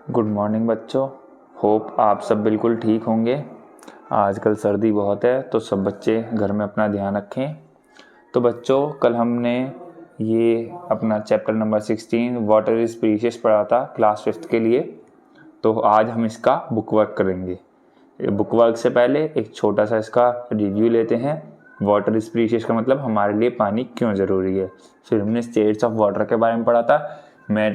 Good morning बच्चों। Hope आप सब बिल्कुल ठीक होंगे। आजकल सर्दी बहुत है तो सब बच्चे घर में अपना ध्यान रखें। तो बच्चों कल हमने ये अपना chapter number 16 water is precious पढ़ा था क्लास 5th के लिए। तो आज हम इसका बुक वर्क करेंगे। बुक वर्क से पहले एक छोटा सा इसका रिव्यू लेते हैं। वाटर इज़ प्रीशियस का मतलब हमारे लिए पानी क्यों ज़रूरी है। फिर हमने स्टेट्स ऑफ वाटर के बारे में पढ़ा था।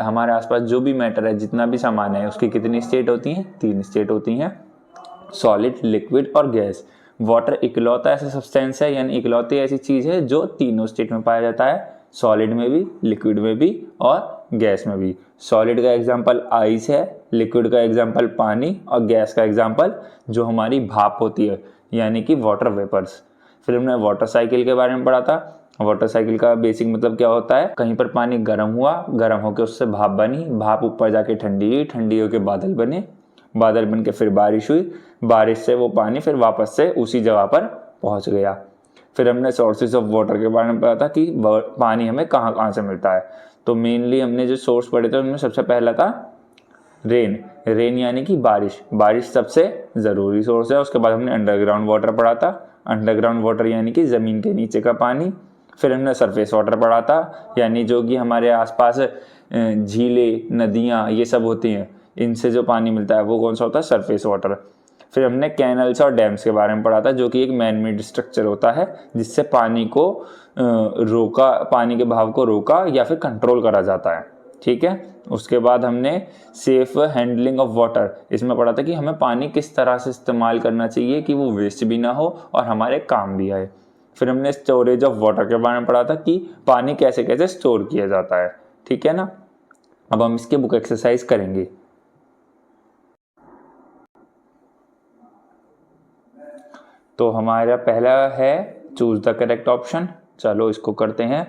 हमारे आसपास जो भी मैटर है, जितना भी सामान है, उसकी कितनी स्टेट होती हैं? 3 स्टेट होती हैं, सॉलिड, लिक्विड और गैस। वाटर इकलौता ऐसा सब्सटेंस है, यानी इकलौती ऐसी चीज़ है जो तीनों स्टेट में पाया जाता है, सॉलिड में भी, लिक्विड में भी और गैस में भी। सॉलिड का एग्जांपल आइस है, लिक्विड का एग्जांपल पानी और गैस का एग्जांपल जो हमारी भाप होती है, यानी कि वाटर वेपर्स। फिर हमने वाटर साइकिल के बारे में पढ़ा था। वाटर साइकिल का बेसिक मतलब क्या होता है? कहीं पर पानी गर्म हुआ, गर्म होकर उससे भाप बनी, भाप ऊपर जाके ठंडी हुई, ठंडी होकर बादल बने, बादल बन के फिर बारिश हुई, बारिश से वो पानी फिर वापस से उसी जगह पर पहुंच गया। फिर हमने सोर्सेज ऑफ वाटर के बारे में पढ़ा था कि पानी हमें कहाँ कहाँ से मिलता है। तो मेनली हमने जो सोर्स पढ़े थे उनमें सबसे पहला था रेन। रेन यानी कि बारिश। बारिश सबसे ज़रूरी सोर्स है। उसके बाद हमने अंडरग्राउंड वाटर पढ़ा था। अंडरग्राउंड वाटर यानी कि ज़मीन के नीचे का पानी। फिर हमने सरफेस वाटर पढ़ा था, यानी जो कि हमारे आसपास झीलें, नदियाँ ये सब होती हैं, इनसे जो पानी मिलता है वो कौन सा होता है? Surface water. फिर हमने कैनल्स और डैम्स के बारे में पढ़ा था, जो कि एक मैन मेड स्ट्रक्चर होता है जिससे पानी को रोका, पानी के बहाव को रोका या फिर कंट्रोल करा जाता है। ठीक है। उसके बाद हमने सेफ हैंडलिंग ऑफ वाटर, इसमें पढ़ा था कि हमें पानी किस तरह से इस्तेमाल करना चाहिए कि वो वेस्ट भी ना हो और हमारे काम भी आए। फिर हमने स्टोरेज ऑफ वाटर के बारे में पढ़ा था कि पानी कैसे कैसे स्टोर किया जाता है। ठीक है ना। अब हम इसके बुक एक्सरसाइज करेंगे। तो हमारा पहला है चूज द करेक्ट ऑप्शन। चलो इसको करते हैं।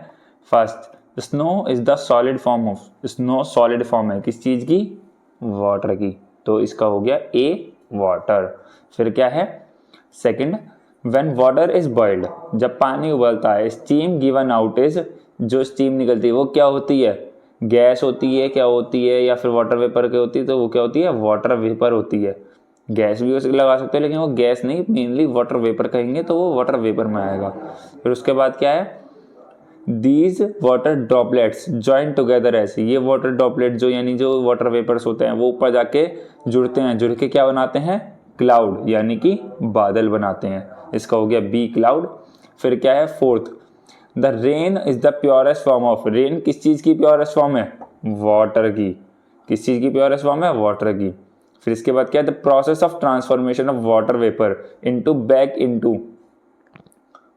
First, snow is the solid form of. Snow solid form है किस चीज की? वाटर की। तो इसका हो गया ए, वाटर। फिर क्या है? Second, when water is boiled, जब पानी उबलता है, स्टीम गिवन आउट इज, जो स्टीम निकलती है वो क्या होती है? गैस होती है, क्या होती है, या फिर वाटर वेपर की होती है? तो वो क्या होती है? वाटर वेपर होती है। गैस भी उसे लगा सकते हैं लेकिन वो गैस नहीं, मेनली वाटर वेपर कहेंगे तो वो वाटर वेपर में आएगा। फिर उसके बाद क्या है? These water droplets join together as, ये वाटर ड्रॉपलेट जो यानी जो वाटर वेपर्स होते हैं वो ऊपर जाके जुड़ते हैं, जुड़ के क्या बनाते हैं? क्लाउड, यानी कि बादल बनाते हैं। इसका हो गया बी, क्लाउड। फिर क्या है? Fourth, the rain is the purest form of. Rain किस चीज की प्योरेस्ट फॉर्म है? वाटर की। किस चीज की प्योरेस्ट फॉर्म है? वाटर की। फिर इसके बाद क्या है? The process of transformation of water vapour into back into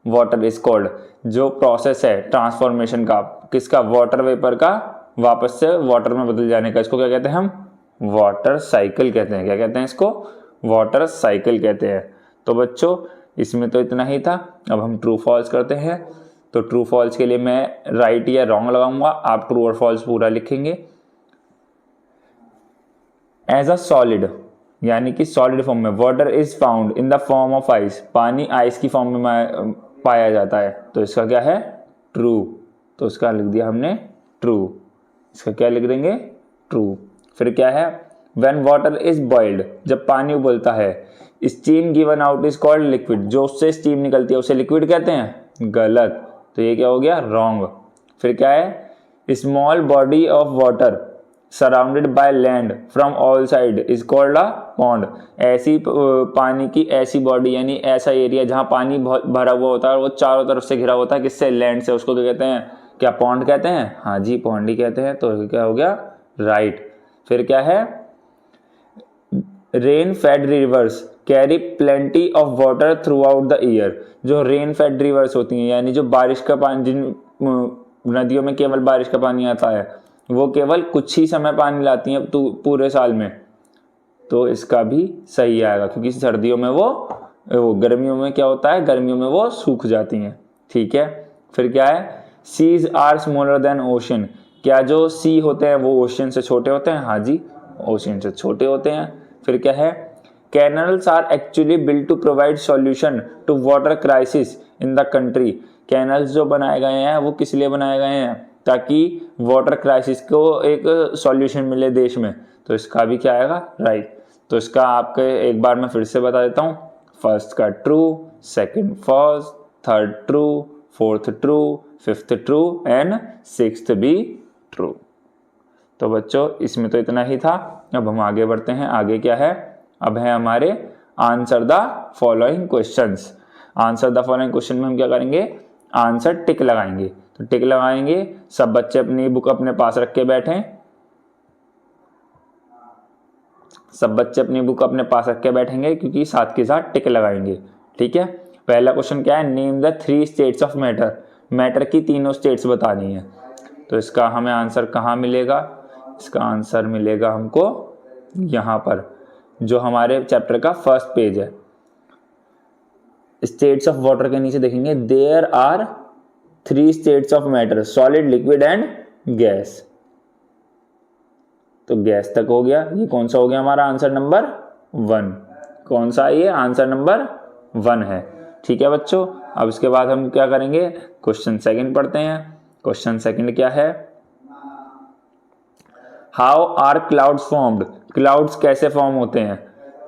water is called. जो प्रोसेस है ट्रांसफॉर्मेशन का, किसका? वाटर वेपर का वापस से वाटर में बदल जाने का, इसको क्या कहते हैं हम? वाटर साइकिल कहते हैं। क्या कहते हैं इसको? वाटर साइकिल कहते हैं। तो बच्चों इसमें तो इतना ही था। अब हम ट्रू फॉल्स करते हैं। तो ट्रू फॉल्स के लिए मैं राइट या रॉन्ग लगाऊंगा, आप ट्रू और फॉल्स पूरा लिखेंगे। एज अ सॉलिड, यानी कि सॉलिड फॉर्म में, water is found in the form of ice, पानी आइस की फॉर्म में पाया जाता है। तो इसका क्या है? ट्रू। तो इसका लिख दिया हमने ट्रू। इसका क्या लिख देंगे? ट्रू। फिर क्या है? व्हेन वाटर इज बॉइल्ड, जब पानी उबलता है, steam given out is called liquid, जो उससे स्टीम निकलती है उसे लिक्विड कहते हैं। गलत। तो ये क्या हो गया? रॉन्ग। फिर क्या है? Small body of water surrounded by land from all side is called a pond. ऐसी पानी की ऐसी बॉडी, यानी ऐसा एरिया जहाँ पानी बहुत भरा हुआ होता है और वो चारों तरफ से घिरा होता है, किससे? लैंड से, उसको क्या कहते हैं? क्या पॉन्ड कहते हैं? हाँ जी, पॉन्ड ही कहते हैं। तो क्या हो गया? राइट। फिर क्या है? Rain fed reverse carry plenty of water through out the year. जो रेन फेड रिवर्स होती हैं, यानी जो बारिश का पानी, जिन नदियों में केवल बारिश का पानी आता है, वो केवल कुछ ही समय पानी लाती हैं पूरे साल में। तो इसका भी सही आएगा, क्योंकि सर्दियों में वो गर्मियों में क्या होता है? गर्मियों में वो सूख जाती हैं। ठीक है। फिर क्या है? Seas are smaller than ocean. क्या जो सी होते हैं वो ओशन से छोटे होते हैं? हाँ जी, ओशन से छोटे होते हैं। फिर क्या है? Canals are actually built to provide solution to water crisis in the country. Canals जो बनाए गए हैं वो किस लिए बनाए गए हैं? ताकि वाटर क्राइसिस को एक सॉल्यूशन मिले देश में। तो इसका भी क्या आएगा, राइट। तो इसका आपके एक बार मैं फिर से बता देता हूँ, फर्स्ट का true, second false, third true, fourth true, fifth true and sixth भी ट्रू। तो बच्चों इसमें तो इतना ही था। अब हम आगे बढ़ते हैं। आगे क्या है, अब है हमारे answer the following questions. Answer the following question में हम क्या करेंगे, आंसर टिक लगाएंगे। तो टिक लगाएंगे, सब बच्चे अपनी बुक अपने पास रख के बैठें, सब बच्चे अपनी बुक अपने पास रख के बैठेंगे क्योंकि साथ के साथ टिक लगाएंगे, ठीक है। पहला क्वेश्चन क्या है, name the 3 states of matter. Matter की तीनों स्टेट्स बतानी है। तो इसका हमें आंसर कहाँ मिलेगा, इसका आंसर मिलेगा हमको यहाँ पर, जो हमारे चैप्टर का फर्स्ट पेज है। स्टेट्स ऑफ वाटर के नीचे देखेंगे, there are 3 states of matter, solid, liquid and gas. तो गैस तक हो गया। ये कौन सा हो गया हमारा आंसर नंबर 1, कौन सा, ये आंसर नंबर 1 है, ठीक है बच्चों। अब इसके बाद हम क्या करेंगे, क्वेश्चन सेकंड पढ़ते हैं। क्वेश्चन सेकंड क्या है, how are clouds formed, clouds कैसे फॉर्म होते हैं।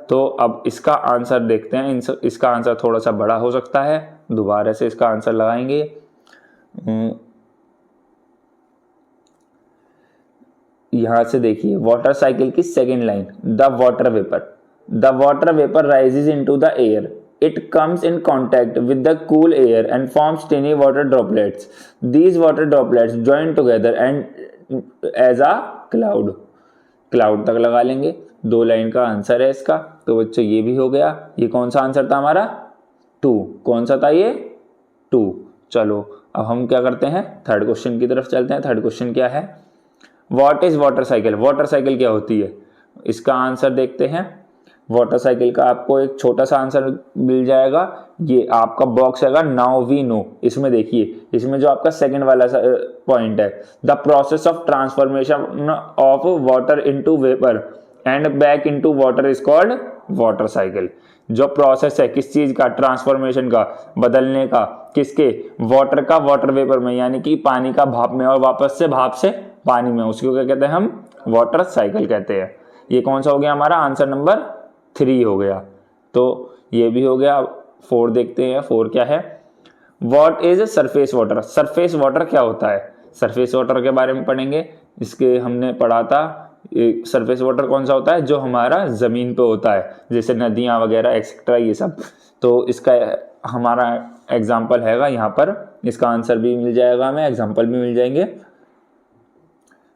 तो अब इसका आंसर देखते हैं। इसका आंसर थोड़ा सा बड़ा हो सकता है, दोबारा से इसका आंसर लगाएंगे। यहां से देखिए, वाटर साइकिल की second line, the water vapour rises into the air, it comes in contact with the cool air and forms tiny water droplets. These water droplets join together and as a cloud तक लगा लेंगे। 2 line का answer है इसका। तो बच्चों ये भी हो गया। ये कौन सा आंसर था हमारा, 2, कौन सा था ये, 2। चलो अब हम क्या करते हैं, थर्ड क्वेश्चन की तरफ चलते हैं। थर्ड क्वेश्चन क्या है, what is water cycle, water cycle क्या होती है। इसका आंसर देखते हैं। वाटर साइकिल का आपको एक छोटा सा आंसर मिल जाएगा, ये आपका बॉक्स हैगा नाउ वी नो। इसमें देखिए, इसमें जो आपका सेकंड वाला पॉइंट है, the process of transformation of water into vapour and back into water is called water cycle. जो प्रोसेस है किस चीज का, ट्रांसफॉर्मेशन का, बदलने का, किसके, वाटर का वाटर वेपर में, यानी कि पानी का भाप में और वापस से भाप से पानी में, उसको क्या कहते हैं हम, वाटर साइकिल कहते हैं। ये कौन सा हो गया हमारा आंसर नंबर 3 हो गया। तो ये भी हो गया। 4 देखते हैं, 4 क्या है, what is surface water, surface water क्या होता है। सरफेस वाटर के बारे में पढ़ेंगे। इसके हमने पढ़ा था, सरफेस वाटर कौन सा होता है, जो हमारा जमीन पे होता है, जैसे नदियां वगैरह एक्सेट्रा ये सब। तो इसका हमारा एग्जाम्पल हैगा यहाँ पर, इसका आंसर भी मिल जाएगा हमें, एग्जाम्पल भी मिल जाएंगे।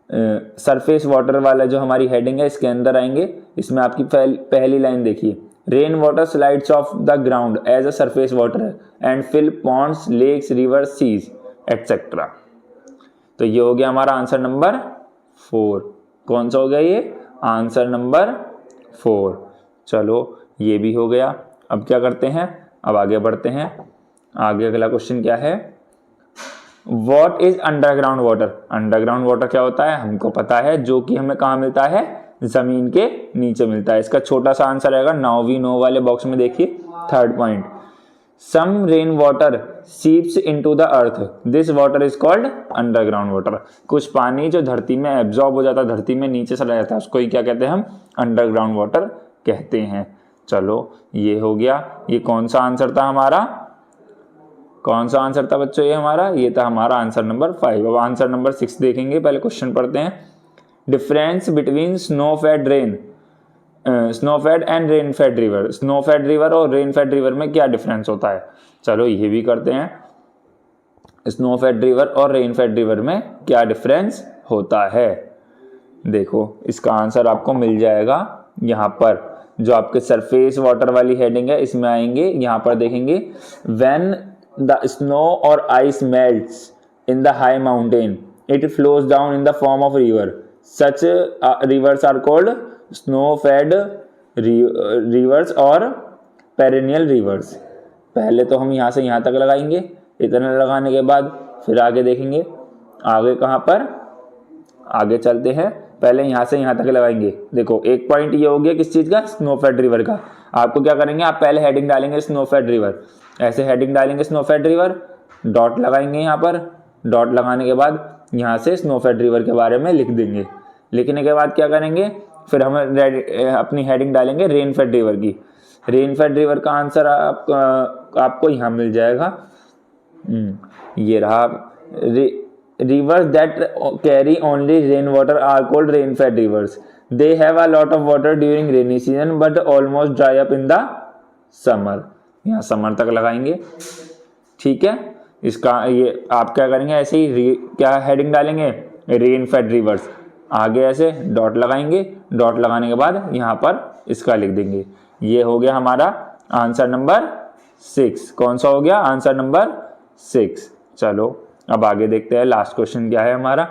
सरफेस वाटर वाला जो हमारी हेडिंग है, इसके अंदर आएंगे। इसमें आपकी पहली लाइन देखिए, rain water slides off the ground as a surface water and fill ponds, lakes, rivers, seas etcetera. तो ये हो गया हमारा आंसर नंबर 4। कौन सा हो गया ये, आंसर नंबर 4। चलो ये भी हो गया। अब क्या करते हैं, अब आगे बढ़ते हैं। आगे अगला क्वेश्चन क्या है, what is underground water, underground water क्या होता है हमको पता है, जो कि हमें कहाँ मिलता है, जमीन के नीचे मिलता है। इसका छोटा सा आंसर आएगा नाउ वी नो वाले बॉक्स में देखिए, third point, some rain water seeps into the earth, this water is called underground water. कुछ पानी जो धरती में एब्जॉर्ब हो जाता है, धरती में नीचे चला जाता है, उसको ही क्या कहते हैं हम, अंडरग्राउंड वाटर कहते हैं। चलो ये हो गया। ये कौन सा आंसर था हमारा, कौन सा आंसर था बच्चों ये हमारा, ये था हमारा आंसर नंबर 5। अब आंसर नंबर 6 देखेंगे, पहले क्वेश्चन पढ़ते हैं। Difference between snow fed and rain fed river, snow fed river और रेन फेड रिवर में क्या डिफरेंस होता है। चलो ये भी करते हैं, स्नो फेड रिवर और रेन फेड रिवर में क्या डिफरेंस होता है। देखो इसका आंसर आपको मिल जाएगा यहाँ पर, जो आपके सरफेस वाटर वाली हेडिंग है इसमें आएंगे। यहाँ पर देखेंगे, when the snow or ice melts in the high mountain, it flows down in the form of river. Such rivers are called snow-fed rivers or perennial rivers. पहले तो हम यहाँ से यहाँ तक लगाएंगे, इतना लगाने के बाद फिर आगे देखेंगे, आगे कहाँ पर, आगे चलते हैं। पहले यहाँ से यहाँ तक लगाएंगे। देखो एक पॉइंट ये हो गया किस चीज़ का, स्नोफेड रिवर का। आपको क्या करेंगे, आप पहले हेडिंग डालेंगे स्नोफेड रिवर, ऐसे हेडिंग डालेंगे स्नोफेड रिवर, डॉट लगाएंगे यहाँ पर, डॉट लगाने के बाद यहाँ से स्नोफेड रिवर के बारे में लिख देंगे। लिखने के बाद क्या करेंगे, फिर हम अपनी हेडिंग डालेंगे रेन फेड रिवर की। रेन फेड रिवर का आंसर आपको यहाँ मिल जाएगा। ये रहा। Rivers that carry only rain water are called rain fed rivers. They have a lot of water during rainy season but almost dry up in the summer. यहाँ summer तक लगाएंगे, ठीक है। इसका ये आप क्या करेंगे, ऐसे ही क्या हेडिंग डालेंगे, रेन फेड रिवर्स, आगे ऐसे डॉट लगाएंगे, डॉट लगाने के बाद यहाँ पर इसका लिख देंगे। ये हो गया हमारा आंसर नंबर 6। कौन सा हो गया, आंसर नंबर 6। चलो अब आगे देखते हैं लास्ट क्वेश्चन क्या है हमारा।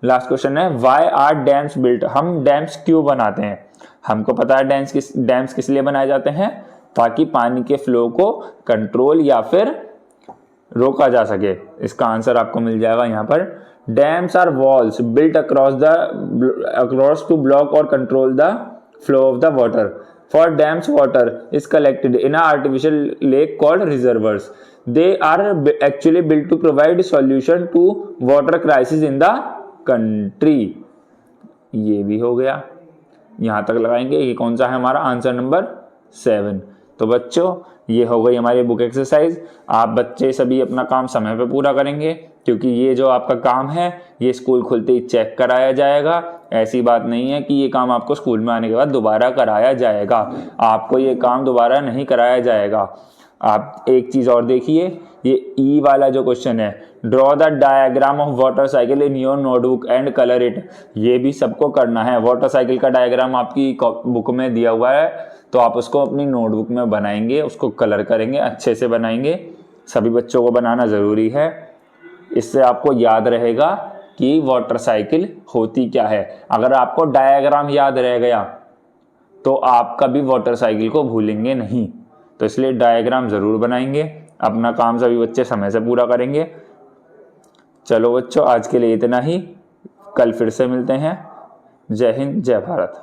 लास्ट क्वेश्चन है व्हाई आर डैम्स बिल्ट। हम डैम्स क्यों बनाते हैं? हमको पता है डैम्स किस लिए बनाए जाते हैं, ताकि पानी के फ्लो को कंट्रोल या फिर रोका जा सके। इसका आंसर आपको मिल जाएगा यहाँ पर। Dams are walls built across to block और control the flow of the water. For dams water is collected in artificial lake called reservoirs. They are actually built to provide solution to water crisis in the country. ये भी हो गया, यहां तक लगाएंगे। ये कौन सा है हमारा, आंसर नंबर 7। तो बच्चों ये हो गई हमारी बुक एक्सरसाइज। आप बच्चे सभी अपना काम समय पे पूरा करेंगे, क्योंकि ये जो आपका काम है ये स्कूल खुलते ही चेक कराया जाएगा। ऐसी बात नहीं है कि ये काम आपको स्कूल में आने के बाद दोबारा कराया जाएगा। आपको ये काम दोबारा नहीं कराया जाएगा। आप एक चीज़ और देखिए, ये ई वाला जो क्वेश्चन है, draw the diagram of water cycle in your notebook and colour it. ये भी सबको करना है। वाटर साइकिल का डायग्राम आपकी बुक में दिया हुआ है, तो आप उसको अपनी नोटबुक में बनाएंगे, उसको कलर करेंगे, अच्छे से बनाएंगे। सभी बच्चों को बनाना ज़रूरी है। इससे आपको याद रहेगा कि वाटर साइकिल होती क्या है। अगर आपको डायग्राम याद रह गया तो आप कभी वाटर साइकिल को भूलेंगे नहीं। तो इसलिए डायग्राम ज़रूर बनाएंगे। अपना काम सभी बच्चे समय से पूरा करेंगे। चलो बच्चों, आज के लिए इतना ही। कल फिर से मिलते हैं। जय हिंद, जय भारत।